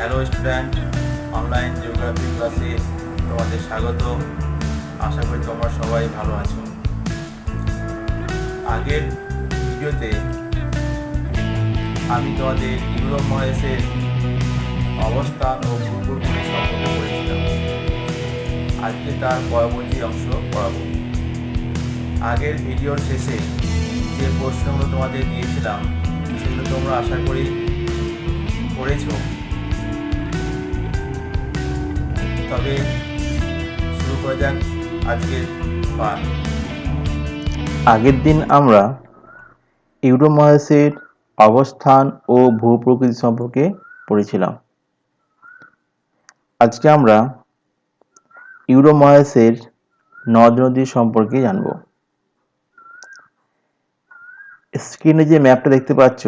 Hello student, online geography ক্লাসে তোমাদের স্বাগত। আশা করি তোমরা সবাই ভালো আছো। আগের ভিডিওতে আমি তোমাদের ইউরোপ মহাদেশের অবস্থান ও ভূগোলগুলি সম্পর্কে বলেছিলাম। আজকে তার পরবর্তী অংশ পড়াবো। আগের ভিডিওর শেষে যে প্রশ্নগুলো তোমাদের দিয়েছিলাম সেগুলো তোমরা আশা করি পড়েছো। তবে শুরু করা যাক আজকের পাঠ। আগের দিন আমরা ইউরোপ মহাদেশের অবস্থান ও ভূপ্রকৃতি সম্পর্কে পড়েছিলাম। আজকে আমরা ইউরোপ মহাদেশের নদ নদী সম্পর্কে জানব। স্ক্রিনে যে ম্যাপটা দেখতে পাচ্ছ,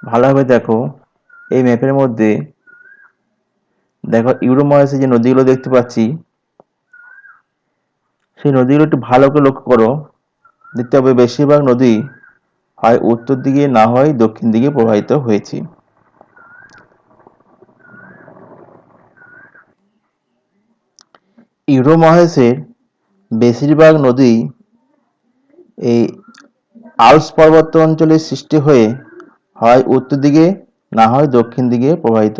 ভালোভাবে দেখো। এই ম্যাপের মধ্যে দেখো ইউরোপ মহাদেশের যে নদীগুলো দেখতে পাচ্ছি, সেই নদীগুলো একটু ভালো করে লক্ষ্য করো। দেখতে হবে বেশিরভাগ নদী হয় উত্তর দিকে না হয় দক্ষিণ দিকে প্রবাহিত হয়েছে। ইউরোপ মহাদেশের বেশিরভাগ নদী এই আল্পস পার্বত্য অঞ্চলে সৃষ্টি হয়ে হয় উত্তর দিকে না হয় দক্ষিণ দিকে প্রবাহিত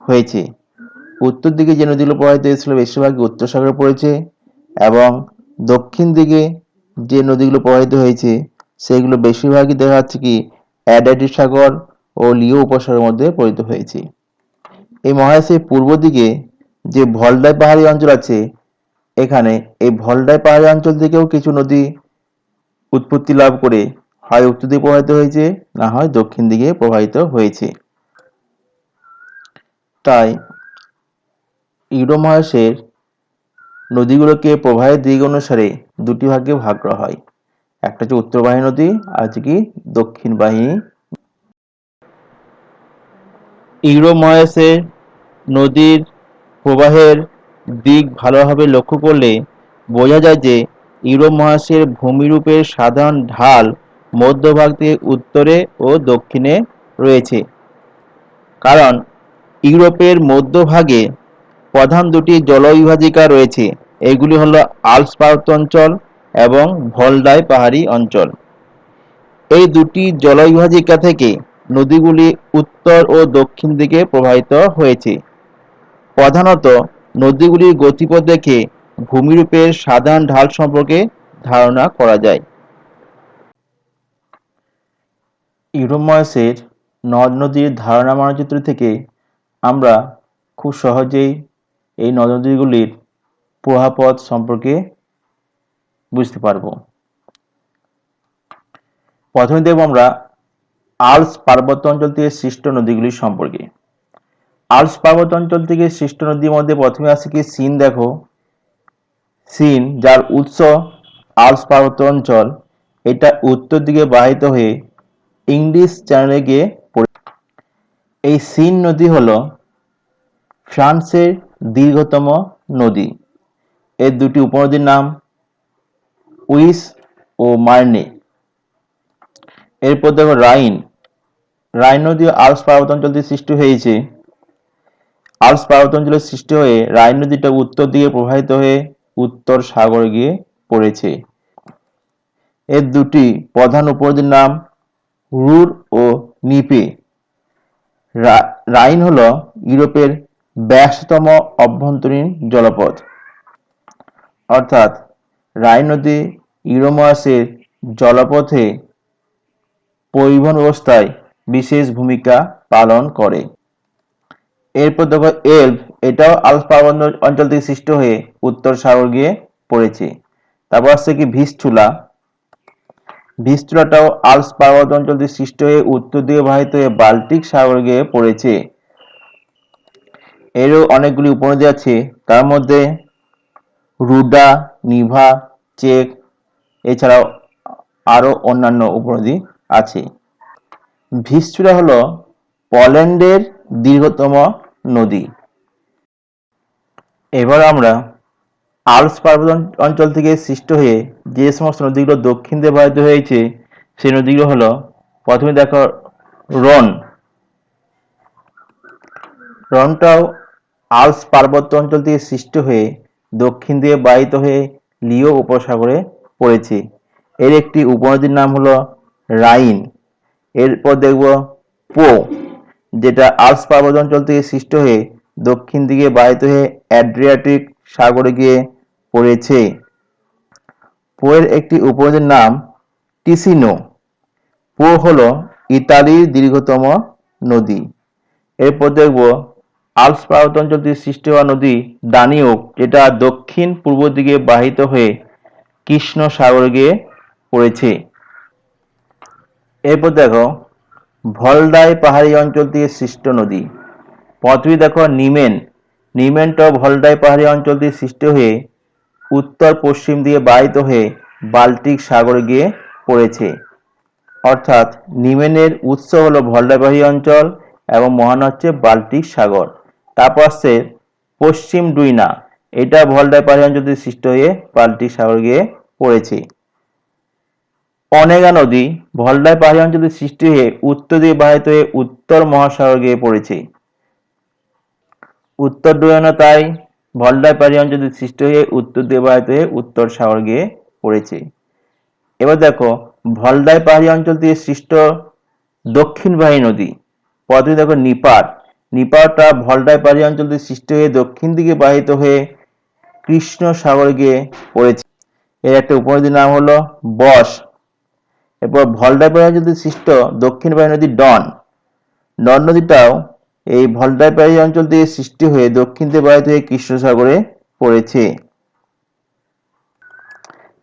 হয়েছে। উত্তর দিকে যে নদীগুলো প্রবাহিত হয়েছিল বেশিরভাগই উত্তর সাগরে পড়েছে, এবং দক্ষিণ দিকে যে নদীগুলো প্রবাহিত হয়েছে সেগুলো বেশিরভাগই দেখা যাচ্ছে কি অ্যাড্রিয়াটিক সাগর ও লিও উপসাগরের মধ্যে পতিত হয়েছে। এই মহাদেশের পূর্ব দিকে যে ভলডাই পাহাড়ি অঞ্চল আছে, এখানে এই ভলডাই পাহাড়ি অঞ্চল থেকেও কিছু নদী উৎপত্তি লাভ করে হয় উত্তর দিকে প্রবাহিত হয়েছে না হয় দক্ষিণ দিকে প্রবাহিত হয়েছে। তাই ইউরোপ মহাদেশের নদীগুলোকে প্রবাহের দিক অনুসারে দুটি ভাগে ভাগ করা হয়। একটা হচ্ছে উত্তরবাহী নদী আর হচ্ছে কি দক্ষিণবাহী। ইউরোপ মহাদেশের নদীর প্রবাহের দিক ভালোভাবে লক্ষ্য করলে বোঝা যায় যে ইউরোপ মহাদেশের ভূমিরূপের সাধারণ ঢাল মধ্যভাগ থেকে উত্তরে ও দক্ষিণে রয়েছে। কারণ ইউরোপের মধ্যভাগে প্রধান দুটি জলবিভাজিকা রয়েছে। এগুলি হলো আল্পস পার্বত্য অঞ্চল এবং ভলডাই পাহাড়ি অঞ্চল। এই দুটি জলবিভাজিকা থেকে নদীগুলি উত্তর ও দক্ষিণ দিকে প্রবাহিত হয়েছে। প্রধানত নদীগুলির গতিপথ দেখে ভূমিরূপের সাধারণ ঢাল সম্পর্কে ধারণা করা যায়। ইউরোপ মহাদেশের নদ নদীর ধারণা মানচিত্র থেকে আমরা খুব সহজেই এই নদ নদীগুলির প্রবাহপথ সম্পর্কে বুঝতে পারব। প্রথমে দেখব আমরা আল্পস পার্বত্য অঞ্চল থেকে সৃষ্ট নদীগুলির সম্পর্কে। আল্পস পার্বত্য অঞ্চল থেকে সৃষ্ট নদীর মধ্যে প্রথমে আছে কি সিন। দেখো সিন, যার উৎস আল্পস পার্বত্য অঞ্চল, এটা উত্তর দিকে বাহিত হয়ে ইংলিশ চ্যানেলে গিয়ে পড়ে। এই সিন নদী হলো ফ্রান্সের দীর্ঘতম নদী। এর দুটি উপনদীর নাম উইস ও মার্নে। এরপর দেখো রাইন। রাইন নদী আল্পস পার্বত্য অঞ্চল থেকে সৃষ্টি হয়েছে। আল্পস পার্বত্য অঞ্চলের সৃষ্টি হয়ে রাইন নদীটা উত্তর দিকে প্রবাহিত হয়ে উত্তর সাগরে গিয়ে পড়েছে। এর দুটি প্রধান উপনদীর নাম রুর ও নিপে। রাইন হলো ইউরোপের ব্যস্ততম অভ্যন্তরীণ জলপথ। অর্থাৎ রাইন নদী ইউরোপ মহাদেশের জলপথে পরিবহন ব্যবস্থায় বিশেষ ভূমিকা পালন করে। এরপর দেখো এলব, এটাও আল্পস পার্বত্য অঞ্চল থেকে সৃষ্ট হয়ে উত্তর সাগর গিয়ে পড়েছে। তারপর আসছে কি ভিস্চুলা। ভিস্চুলাটাও আল্পস পার্বত্য অঞ্চল থেকে সৃষ্ট হয়ে উত্তর দিকে বাহিত হয়ে বাল্টিক সাগর গিয়ে পড়েছে। এরও অনেকগুলি উপনদী আছে, তার মধ্যে রুডা, নিভা, চেক, এছাড়াও আরো অন্যান্য উপনদী আছে। ভিস্চুলা হলো পোল্যান্ডের দীর্ঘতম নদী। এবার আমরা আল্পস পার্বত্য অঞ্চল থেকে সৃষ্ট হয়ে যে সমস্ত নদীগুলো দক্ষিণ দিয়ে প্রবাহিত হয়েছে সেই নদীগুলো হলো, প্রথমে দেখো রন। রনটাও আল্পস পার্বত্য অঞ্চল থেকে সৃষ্টি হয়ে দক্ষিণ দিকে বাহিত হয়ে লিও উপসাগরে পড়েছে। এর একটি উপনদীর নাম হলো রাইন। এরপর দেখব পো, যেটা আল্পস পার্বত্য অঞ্চল থেকে সৃষ্টি হয়ে দক্ষিণ দিকে বাহিত হয়ে অ্যাড্রিয়াটিক সাগরে গিয়ে পড়েছে। পোয়ের একটি উপনদীর নাম টিসিনো। পো হলো ইতালির দীর্ঘতম নদী। এরপর দেখব আল্পস পার্বত্য অঞ্চল থেকে সৃষ্টি হওয়া নদী দানিউব, যেটা দক্ষিণ পূর্ব দিকে বাহিত হয়ে কৃষ্ণ সাগরে গিয়ে পড়েছে। এরপর দেখো ভলদাই পাহাড়ি অঞ্চল থেকে সৃষ্ট নদী। প্রথমে দেখো নিমেন। নিমেনটাও ভলদাই পাহাড়ি অঞ্চল থেকে সৃষ্টি হয়ে উত্তর পশ্চিম দিয়ে বাহিত হয়ে বাল্টিক সাগরে গিয়ে পড়েছে। অর্থাৎ নিমেনের উৎস হলো ভলদাই পাহাড়ি অঞ্চল এবং মহান হচ্ছে বাল্টিক সাগর। তারপর আসছে পশ্চিম ডুইনা, এটা ভলদাই পাহাড়ি অঞ্চল থেকে সৃষ্টি হয়ে বাল্টিক সাগর গিয়ে পড়েছে। অনেগা নদী ভলদাই পাহাড়ি অঞ্চল থেকে সৃষ্টি হয়ে উত্তর দিকে বাহিত হয়ে উত্তর মহাসাগর গিয়ে পড়েছে। উত্তর ডুয়ানা তাই ভলদাই পাহাড়ি অঞ্চল থেকে সৃষ্টি হয়ে উত্তর দিকে বাহিত হয়ে উত্তর সাগর গিয়ে পড়েছে। এবার দেখো ভলদাই পাহাড়ি অঞ্চল থেকে সৃষ্ট দক্ষিণবাহী নদী। প্রথমে দেখো নিপার। নিপারটা ভলদাই পাহাড়ি অঞ্চল থেকে সৃষ্টি হয়ে দক্ষিণ দিকে বাহিত হয়ে কৃষ্ণ সাগরে গিয়ে পড়েছে। এর একটা উপনদীর নাম হলো বস। এরপর ভলদাই পাহাড়ি অঞ্চল থেকে সৃষ্ট দক্ষিণবাহী নদী ডন। ডন নদীটাও এই ভলদাই পাহাড়ি অঞ্চল থেকে সৃষ্টি হয়ে দক্ষিণ দিকে বাহিত হয়ে কৃষ্ণ সাগরে পড়েছে।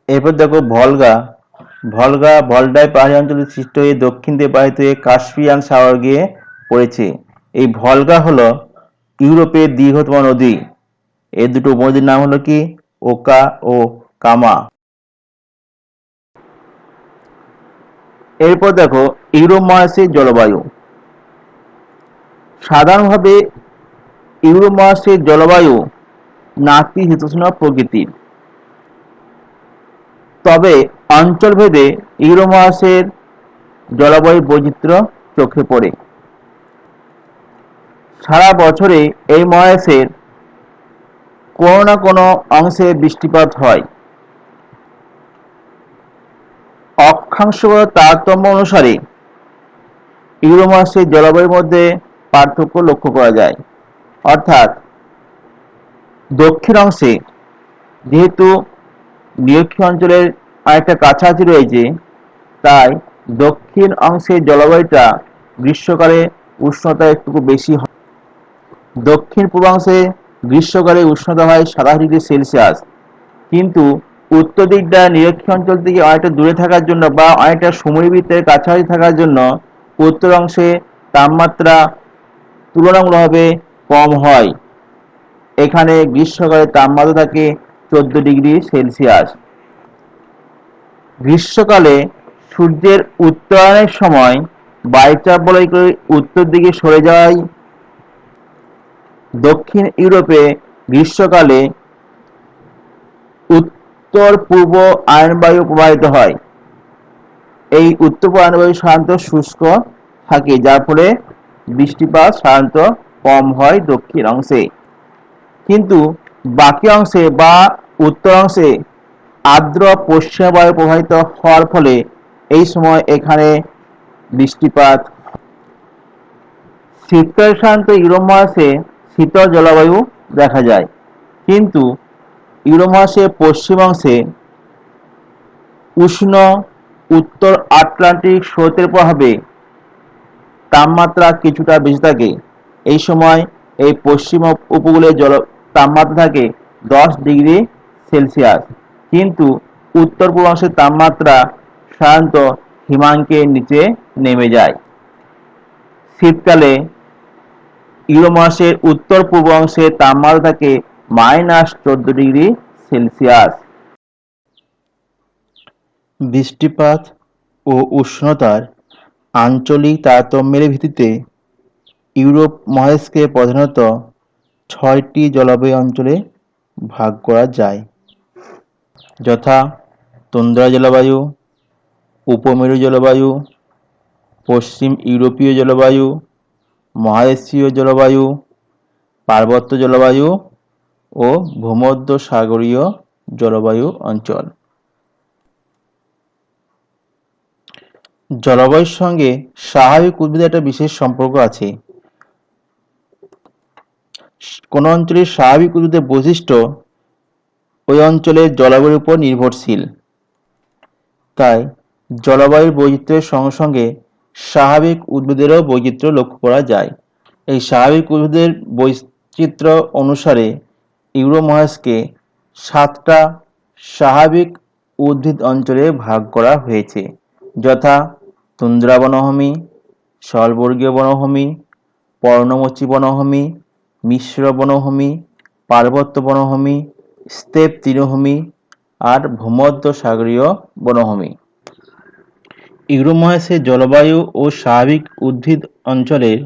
এরপর দেখো ভলগা। ভলগা ভলদাই পাহাড়ি অঞ্চল থেকে সৃষ্টি হয়ে দক্ষিণ দিকে বাহিত হয়ে কাস্পিয়ান সাগর গিয়ে পড়েছে। এই ভলগা হলো ইউরোপের দীর্ঘতম নদী। এর দুটো উপনদীর নাম হলো কি ওকা ও কামা। এরপর দেখো ইউরোপ মহাদেশের জলবায়ু। সাধারণভাবে ইউরোপ মহাদেশের জলবায়ু নাতিশীতোষ্ণ প্রকৃতির। তবে অঞ্চলভেদে ইউরোপ মহাদেশের জলবায়ু বৈচিত্র্য চোখে পড়ে। সারা বছরে এই মহাদেশের কোনো না কোনো অংশে বৃষ্টিপাত হয়। অক্ষাংশগত তারতম্য অনুসারে ইউরোপ মহাদেশের জলবায়ুর মধ্যে পার্থক্য লক্ষ্য করা যায়। অর্থাৎ দক্ষিণ অংশে যেহেতু নিরক্ষীয় অঞ্চলের অনেকটা কাছাকাছি রয়েছে, তাই দক্ষিণ অংশের জলবায়ুটা গ্রীষ্মকালে উষ্ণতা একটু বেশি হয়। দক্ষিণ পূর্বাংশে গ্রীষ্মকালে উষ্ণতা হয় 27°C, কিন্তু উত্তর দিকটা নিরক্ষীয় অঞ্চল থেকে অনেকটা দূরে থাকার জন্য বা অনেকটা সমুদ্রবৃত্তের কাছাকাছি থাকার জন্য উত্তর অংশে তাপমাত্রা তুলনামূলকভাবে কম হয়। এখানে গ্রীষ্মকালে তাপমাত্রা থাকে 14°C। গ্রীষ্মকালে সূর্যের উত্তরায়ণের সময় বায়ুচাপ বলয় করে উত্তর দিকে সরে যায়। দক্ষিণ ইউরোপে গ্রীষ্মকালে উত্তর পূর্ব আয়নবায়ু প্রবাহিত হয়। এই উত্তর পূর্ব আয়নবায়ু সাধারণত শুষ্ক থাকে, যার ফলে বৃষ্টিপাত সাধারণত কম হয় দক্ষিণ অংশে। কিন্তু বাকি অংশে বা উত্তর অংশে আর্দ্র পশ্চিম বায়ু প্রবাহিত হওয়ার ফলে এই সময় এখানে বৃষ্টিপাত। শীতকালে সাধারণত ইউরোপ মহাদেশে শীতল জলবায়ু দেখা যায়, কিন্তু ইউরোপ মহাদেশের পশ্চিমাংশে উষ্ণ উত্তর আটলান্টিক স্রোতের প্রভাবে তাপমাত্রা কিছুটা বেশি থাকে। এই সময় এই পশ্চিম উপকূলের তাপমাত্রা থাকে 10°C, কিন্তু উত্তর পূর্বাংশের তাপমাত্রা সাধারণত হিমাঙ্কের নিচে নেমে যায়। শীতকালে ইউরোপ মহাদেশের উত্তর পূর্ব অংশে তাপমাত্রা থাকে -14°C। বৃষ্টিপাত ও উষ্ণতার আঞ্চলিক তারতম্যের ভিত্তিতে ইউরোপ মহাদেশকে প্রধানত 6টি জলবায়ু অঞ্চলে ভাগ করা যায়, যথা তুন্দ্রা জলবায়ু, উপমেরু জলবায়ু, পশ্চিম ইউরোপীয় জলবায়ু, মহাদেশীয় জলবায়ু পার্বত্য জলবায়ু ও ভূমধ্যসাগরীয় জলবায়ু অঞ্চল। জলবায়ুর সঙ্গে স্বাভাবিক উদ্ভিদের একটা বিশেষ সম্পর্ক আছে। কোন অঞ্চলের স্বাভাবিক উদ্ভিদের বৈশিষ্ট্য ওই অঞ্চলের জলবায়ুর উপর নির্ভরশীল। তাই জলবায়ুর বৈচিত্র্যের সঙ্গে সঙ্গে স্বাভাবিক উদ্ভিদেরও বৈচিত্র্য লক্ষ্য করা যায়। এই স্বাভাবিক উদ্ভিদের বৈচিত্র্য অনুসারে ইউরোপ মহাদেশকে 7টা স্বাভাবিক উদ্ভিদ অঞ্চলে ভাগ করা হয়েছে, যথা তুন্দ্রা বনভূমি, স্থলবর্গীয় বনভূমি, পর্ণমোচী বনভূমি, মিশ্র বনভূমি, পার্বত্য বনভূমি, স্টেপ তৃণভূমি আর ভূমধ্যসাগরীয় বনভূমি। ইউরোপ মহাদেশের জলবায়ু ও স্বাভাবিক উদ্ভিদ অঞ্চলের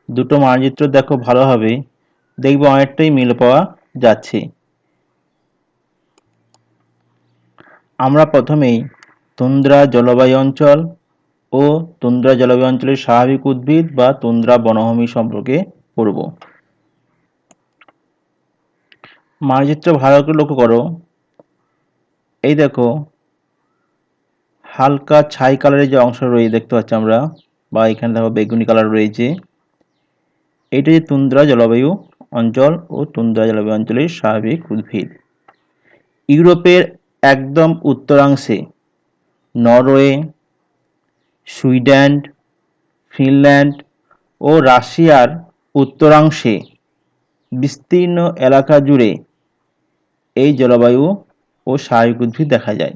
দুটো মানচিত্র দেখো ভালোভাবে, দেখবে অনেকটাই মিল পাওয়া যাচ্ছে। আমরা প্রথমেই তুন্দ্রা জলবায়ু অঞ্চল ও তুন্দ্রা জলবায়ু অঞ্চলের স্বাভাবিক উদ্ভিদ বা তুন্দ্রা বনভূমি সম্পর্কে পড়ব। মানচিত্র ভালো করে লক্ষ্য করো। এই দেখো হালকা ছাই কালারের যে অংশ রয়েছে দেখতে পাচ্ছি আমরা, বা এখানে দেখো বেগুনি কালার রয়েছে, এইটা যে তুন্দ্রা জলবায়ু অঞ্চল ও তুন্দ্রা জলবায়ু অঞ্চলের স্বাভাবিক উদ্ভিদ। ইউরোপের একদম উত্তরাংশে নরওয়ে, সুইডেন, ফিনল্যান্ড ও রাশিয়ার উত্তরাংশে বিস্তীর্ণ এলাকা জুড়ে এই জলবায়ু ও স্বাভাবিক উদ্ভিদ দেখা যায়।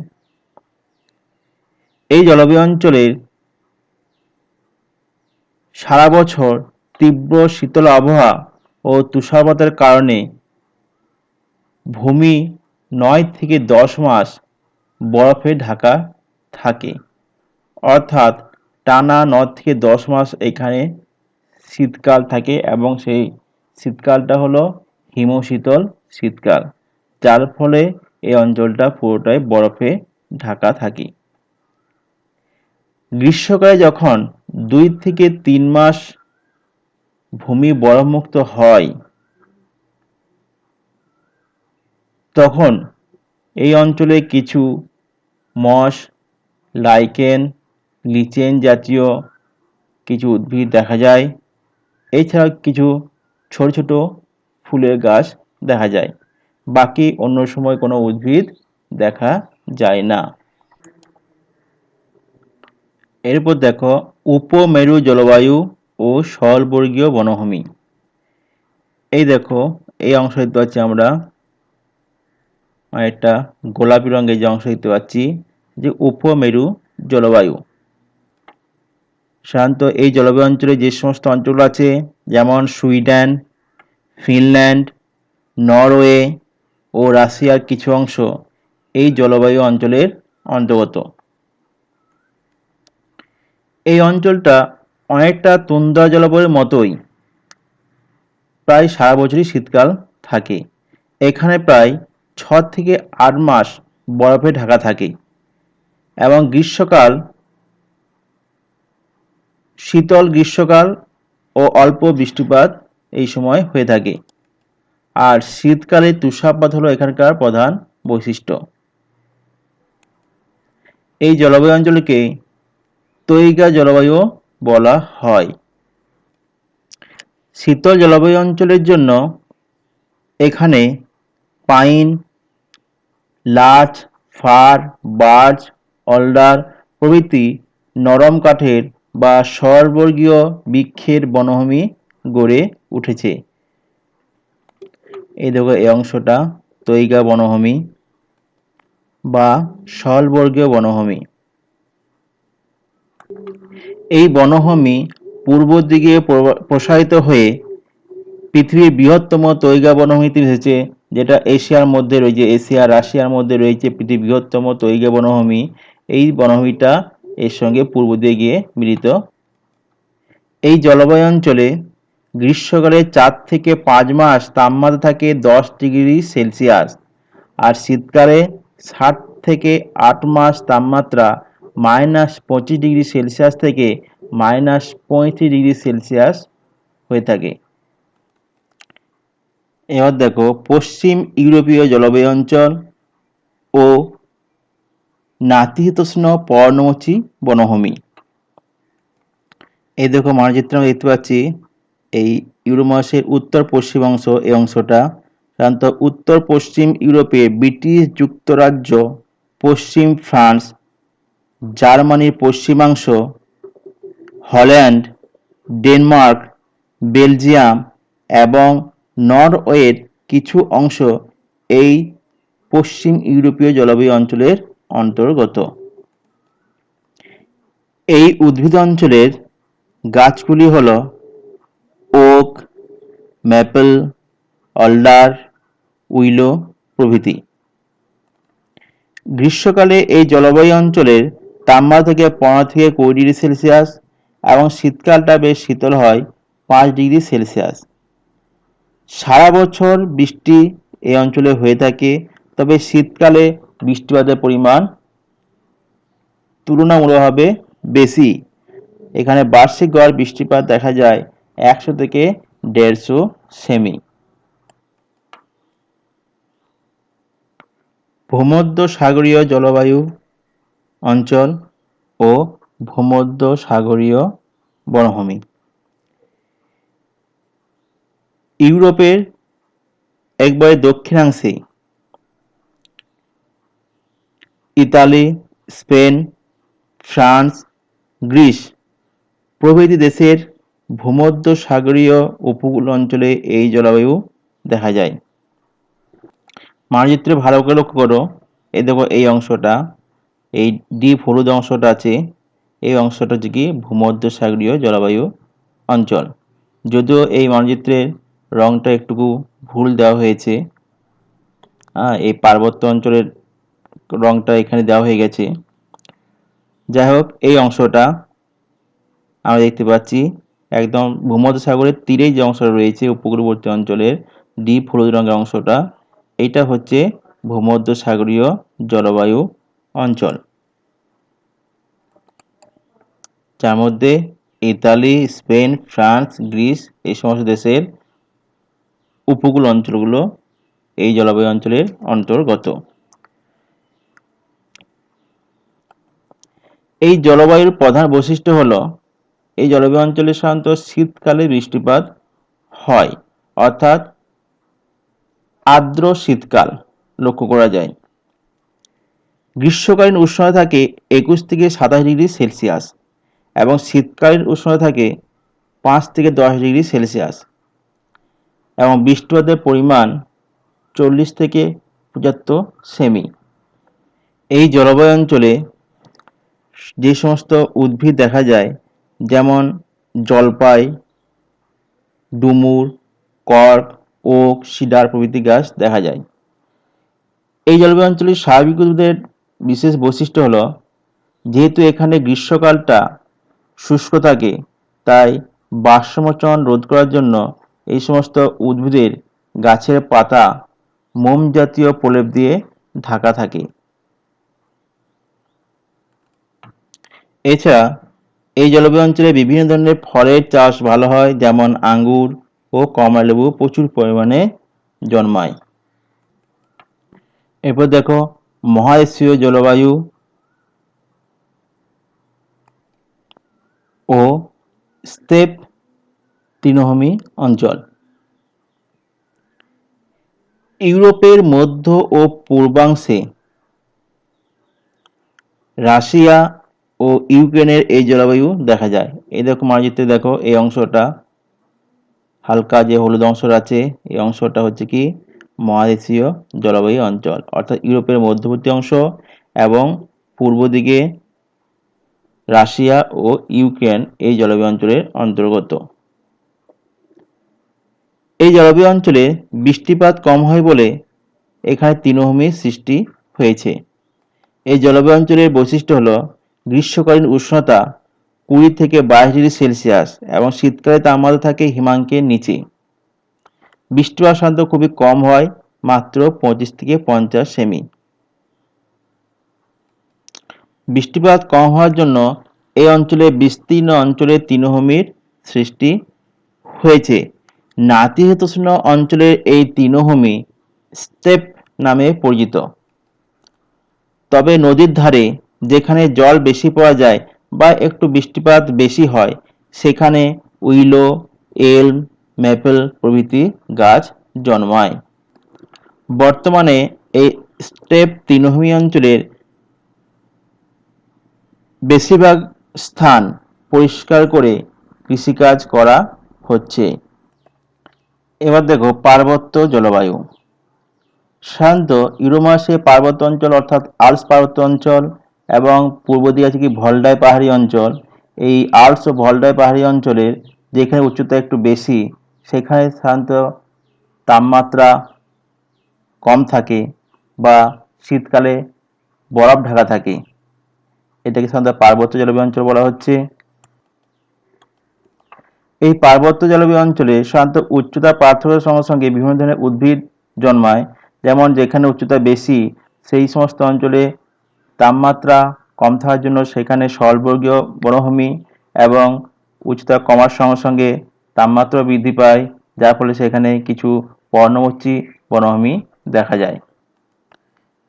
এই জলবায়ু অঞ্চলের সারা বছর তীব্র শীতল আবহাওয়া ও তুষারপাতের কারণে ভূমি 9 থেকে 10 মাস বরফে ঢাকা থাকে, অর্থাৎ টানা 9 থেকে 10 মাস এখানে শীতকাল থাকে এবং সেই শীতকালটা হলো হিমশীতল শীতকাল, যার ফলে এই অঞ্চলটা পুরোটাই বরফে ঢাকা থাকে। গ্রীষ্মকালে যখন 2 থেকে 3 মাস ভূমি বরফমুক্ত হয়, তখন এই অঞ্চলে কিছু মস, লাইকেন, লিচেন জাতীয় কিছু উদ্ভিদ দেখা যায়। এছাড়াও কিছু ছোট ছোট ফুলের গাছ দেখা যায়। বাকি অন্য সময় কোনো উদ্ভিদ দেখা যায় না। এরপর দেখো উপমেরু জলবায়ু ও স্থলবর্গীয় বনভূমি। এই দেখো এই অংশ দেখতে পাচ্ছি আমরা, একটা গোলাপি রঙের যে অংশ দেখতে পাচ্ছি, যে উপমেরু জলবায়ু। সাধারণত এই জলবায়ু অঞ্চলে যে সমস্ত অঞ্চল আছে, যেমন সুইডেন, ফিনল্যান্ড, নরওয়ে ও রাশিয়ার কিছু অংশ এই জলবায়ু অঞ্চলের অন্তর্গত। এই অঞ্চলটা অনেকটা তুন্দ্রা জলবায়ুর মতোই প্রায় সারা বছরই শীতকাল থাকে। এখানে প্রায় 6 থেকে 8 মাস বরফে ঢাকা থাকে এবং গ্রীষ্মকাল শীতল গ্রীষ্মকাল ও অল্প বৃষ্টিপাত এই সময় হয়ে থাকে। আর শীতকালে তুষারপাত হলো এখানকার প্রধান বৈশিষ্ট্য। এই জলবায়ু অঞ্চলকে তৈগা জলবায়ু বলা হয়। শীতল জলবায়ু অঞ্চলের জন্য এখানে পাইন, লাচ, ফার, বার্চ, অলডার প্রভৃতি নরম কাঠের বা স্থলবর্গীয় বৃক্ষের বনভূমি গড়ে উঠেছে। এই দেখো এই অংশটা তৈগা বনভূমি বা স্থলবর্গীয় বনভূমি। এই বনভূমি পূর্ব দিকে প্রসারিত হয়ে পৃথিবীর বৃহত্তম তৈগা বনভূমিতে এসেছে, যেটা এশিয়ার মধ্যে রয়েছে, এশিয়া রাশিয়ার মধ্যে রয়েছে পৃথিবীর বৃহত্তম তৈগা বনভূমি। এই বনভূমিটা এর সঙ্গে পূর্ব দিকে গিয়ে মিলিত। এই জলবায়ু অঞ্চলে গ্রীষ্মকালে 4 থেকে 5 মাস তাপমাত্রা থাকে 10 ডিগ্রি সেলসিয়াস, আর শীতকালে 7 থেকে 8 মাস তাপমাত্রা -25 ডিগ্রি সেলসিয়াস থেকে -35 ডিগ্রি সেলসিয়াস হয়ে থাকে। এবার দেখো পশ্চিম ইউরোপীয় জলবায়ু অঞ্চল ও নাতিশীতোষ্ণ পর্ণমোচী বনভূমি। এই দেখো মানচিত্রে আমরা দেখতে পাচ্ছি এই ইউরো মহাদেশের উত্তর পশ্চিম অংশ, এই অংশটা সাধারণত উত্তর পশ্চিম ইউরোপে ব্রিটিশ যুক্তরাজ্য, পশ্চিম ফ্রান্স, জার্মানির পশ্চিমাংশ, হল্যান্ড, ডেনমার্ক, বেলজিয়াম এবং নরওয়ের কিছু অংশ এই পশ্চিম ইউরোপীয় জলবায়ু অঞ্চলের অন্তর্গত। এই উদ্ভিদ অঞ্চলের গাছগুলি হল ওক, ম্যাপল, অলডার, উইলো প্রভৃতি। গ্রীষ্মকালে এই জলবায়ু অঞ্চলের তাপমাত্রা থেকে 15 থেকে 20 ডিগ্রি সেলসিয়াস এবং শীতকালটা বেশ শীতল হয় 5 ডিগ্রি সেলসিয়াস। সারা বছর বৃষ্টি এই অঞ্চলে হয়ে থাকে, তবে শীতকালে বৃষ্টিপাতের পরিমাণ তুলনামূলকভাবে বেশি। এখানে বার্ষিক গড় বৃষ্টিপাত দেখা যায় 100 থেকে 150 সেমি। ভূমধ্যসাগরীয় জলবায়ু অঞ্চল ও ভূমধ্যসাগরীয় বনভূমি। ইউরোপের একবারে দক্ষিণাংশে ইতালি, স্পেন, ফ্রান্স, গ্রিস প্রভৃতি দেশের ভূমধ্যসাগরীয় উপকূল অঞ্চলে এই জলবায়ু দেখা যায়। মানচিত্রে ভালো করে লক্ষ্য করো, এই দেখো এই অংশটা, এই ডিপ হলুদ অংশটা আছে, এই অংশটা হচ্ছে কি ভূমধ্যসাগরীয় জলবায়ু অঞ্চল। যদিও এই মানচিত্রের রংটা একটু ভুল দেওয়া হয়েছে, এই পার্বত্য অঞ্চলের রংটা এখানে দেওয়া হয়ে গেছে। যাই হোক, এই অংশটা আমরা দেখতে পাচ্ছি একদম ভূমধ্যসাগরের তীরেই যে অংশটা রয়েছে উপকূলবর্তী অঞ্চলের ডিপ হলুদ রঙের অংশটা, এটা হচ্ছে ভূমধ্যসাগরীয় জলবায়ু অঞ্চল, যার মধ্যে ইতালি, স্পেন, ফ্রান্স, গ্রিস এই সমস্ত দেশের উপকূল অঞ্চলগুলো এই জলবায়ু অঞ্চলের অন্তর্গত। এই জলবায়ুর প্রধান বৈশিষ্ট্য হলো এই জলবায়ু অঞ্চলে সাধারণত শীতকালে বৃষ্টিপাত হয়, অর্থাৎ আর্দ্র শীতকাল লক্ষ্য করা যায়। গ্রীষ্মকালীন উষ্ণতা থাকে 21 থেকে 27 ডিগ্রি সেলসিয়াস এবং শীতকালীন উষ্ণতা থাকে 5 থেকে 10 ডিগ্রি সেলসিয়াস এবং বৃষ্টিপাতের পরিমাণ 40 থেকে 75 সেমি। এই জলবায়ু অঞ্চলে যে সমস্ত উদ্ভিদ দেখা যায় যেমন জলপাই, ডুমুর, কর্ক, ওক, সিডার প্রভৃতি গাছ দেখা যায়। এই জলবায়ু অঞ্চলের স্বাভাবিক উদ্ভিদের বিশেষ বৈশিষ্ট্য হলো যেহেতু এখানে গ্রীষ্মকালটা শুষ্ক থাকে, তাই বাষ্পমোচন রোধ করার জন্য এই সমস্ত উদ্ভিদের গাছের পাতা মোম জাতীয় প্রলেপ দিয়ে ঢাকা থাকে। এছাড়া এই জলবায়ু অঞ্চলে বিভিন্ন ধরনের ফলের চাষ ভালো হয়, যেমন আঙ্গুর ও কমলালেবু প্রচুর পরিমাণে জন্মায়। এরপর দেখো মহাদেশীয় জলবায়ু ও স্টেপ তৃণভূমি অঞ্চল। ইউরোপের মধ্য ও পূর্বাংশে রাশিয়া ও ইউক্রেনের এই জলবায়ু দেখা যায়। এই দেখো মানচিত্রে দেখো এই অংশটা হালকা যে হলুদ অংশটা আছে, এই অংশটা হচ্ছে কি মহাদেশীয় জলবায়ু অঞ্চল, অর্থাৎ ইউরোপের মধ্যবর্তী অংশ এবং পূর্ব দিকে রাশিয়া ও ইউক্রেন এই জলবায়ু অঞ্চলের অন্তর্গত। এই জলবায়ু অঞ্চলে বৃষ্টিপাত কম হয় বলে এখানে তৃণভূমির সৃষ্টি হয়েছে। এই জলবায়ু অঞ্চলের বৈশিষ্ট্য হলো গ্রীষ্মকালীন উষ্ণতা 20 থেকে 22 ডিগ্রি সেলসিয়াস এবং শীতকালে তাপমাত্রা থাকে হিমাঙ্কের নিচে। বৃষ্টিপাত সাধারণত খুবই কম হয়, মাত্র 25 থেকে 50 সেমি। বৃষ্টিপাত কম হওয়ার জন্য এই অঞ্চলে বিস্তীর্ণ অঞ্চলে তৃণভূমির সৃষ্টি হয়েছে। নাতিশীতোষ্ণ অঞ্চলের এই তৃণভূমি স্টেপ নামে পরিচিত। তবে নদীর ধারে যেখানে জল বেশি পাওয়া যায় বা একটু বৃষ্টিপাত বেশি হয় সেখানে উইলো, এলম, ম্যাপেল প্রভৃতি গাছ জন্মায়। বর্তমানে এই স্টেপ তৃণভূমি অঞ্চলের বেশিরভাগ স্থান পরিষ্কার করে কৃষিকাজ করা হচ্ছে। এবার দেখো পার্বত্য জলবায়ু। সাধারণত ইউরোমাসে পার্বত্য অঞ্চল অর্থাৎ আল্পস পার্বত্য অঞ্চল এবং পূর্ব দিকে আছে কি ভলডাই পাহাড়ি অঞ্চল। এই আল্পস ও ভলডাই পাহাড়ি অঞ্চলের যেখানে উচ্চতা একটু বেশি সেখানে সাধারণত তাপমাত্রা কম থাকে বা শীতকালে বরফ ঢাকা থাকে। এটাকে সাধারণত পার্বত্য জলবায়ু অঞ্চল বলা হচ্ছে। এই পার্বত্য জলবায়ু অঞ্চলে সাধারণত উচ্চতা পার্থক্যের সঙ্গে সঙ্গে বিভিন্ন ধরনের উদ্ভিদ জন্মায়। যেমন যেখানে উচ্চতা বেশি সেই সমস্ত অঞ্চলে তাপমাত্রা কম থাকার জন্য সেখানে স্বল্পবর্গীয় বনভূমি এবং উচ্চতা কমার সঙ্গে সঙ্গে তাপমাত্রা বৃদ্ধি পায়, যার ফলে সেখানে কিছু পর্ণমোচী বনভূমি দেখা যায়।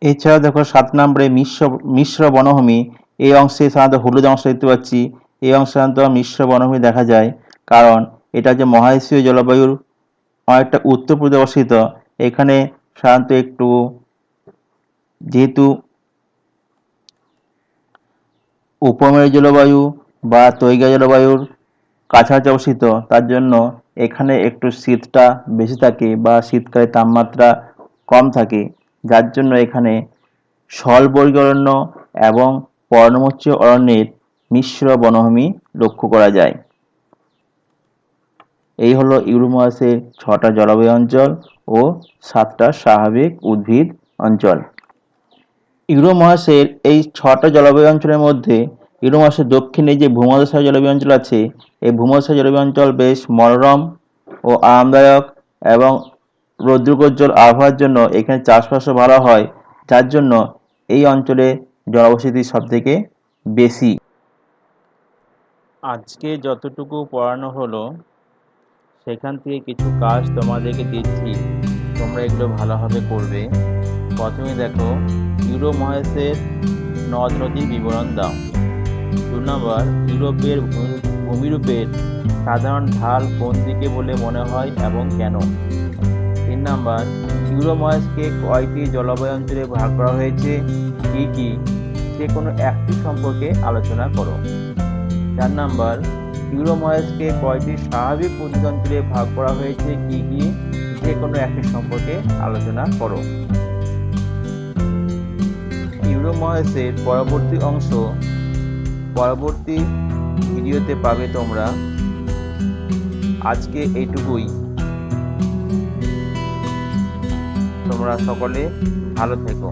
এছাড়াও দেখো 7 নম্বরে মিশ্র বনভূমি। এই অংশে সাধারণত হলুদ অংশ দেখতে পাচ্ছি। এই অংশে সাধারণত মিশ্র বনভূমি দেখা যায়, কারণ এটা যে মহাদেশীয় জলবায়ুর অনেকটা উত্তর পূর্বে অবস্থিত। এখানে সাধারণত একটু যেহেতু উপমেরু জলবায়ু বা তৈগা জলবায়ুর কাছাকাছি অবস্থিত, তার জন্য এখানে একটু শীতটা বেশি থাকে বা শীতকালে তাপমাত্রা কম থাকে, যার জন্য এখানে স্বল্পবর্গীয় অরণ্য এবং পর্ণমোচী অরণ্যের মিশ্র বনভূমি লক্ষ্য করা যায়। এই হলো ইউরোমাসের 6টা জলবায়ু অঞ্চল ও 7টা স্বাভাবিক উদ্ভিদ অঞ্চল। ইউরোমহাদেশের এই 6টা জলবায়ু অঞ্চলের মধ্যে ইউরোমহাদেশের দক্ষিণে যে ভূমধ্যসাগরীয় জলবায়ু অঞ্চল আছে, এই ভূমধ্যসাগরীয় জলবায়ু অঞ্চল বেশ মনোরম ও আরামদায়ক এবং রৌদ্রোজ্জ্বল আবহাওয়ার জন্য এখানে চাষবাসও ভালো হয়, যার জন্য এই অঞ্চলে জনবসতি সবথেকে বেশি। আজকে যতটুকু পড়ানো হলো সেখান থেকে কিছু কাজ তোমাদেরকে দিচ্ছি, তোমরা এগুলো ভালোভাবে করবে। প্রথমে দেখো ইউরো মহাদেশের নদ নদীর বিবরণ দাও। 2 নম্বর, ইউরোপের ভূমিরূপের সাধারণ ঢাল কোন দিকে বলে মনে হয় এবং কেন? 3 নম্বর, ইউরো মহাদেশকে কয়টি জলবায়ু অঞ্চলে ভাগ করা হয়েছে, কি কি? যে কোনো একটি সম্পর্কে আলোচনা করো। 4 নম্বর, ইউরো মহাদেশকে কয়টি স্বাভাবিক উদ্ভিদ অঞ্চলে ভাগ করা হয়েছে, কি কি? যে কোনো একটি সম্পর্কে আলোচনা করো। ইউরো মহাদেশের পরবর্তী অংশ পরবর্তী ভিডিওতে পাবে তোমরা। আজকে এইটুকুই। তোমরা সকলে ভালো থেকো।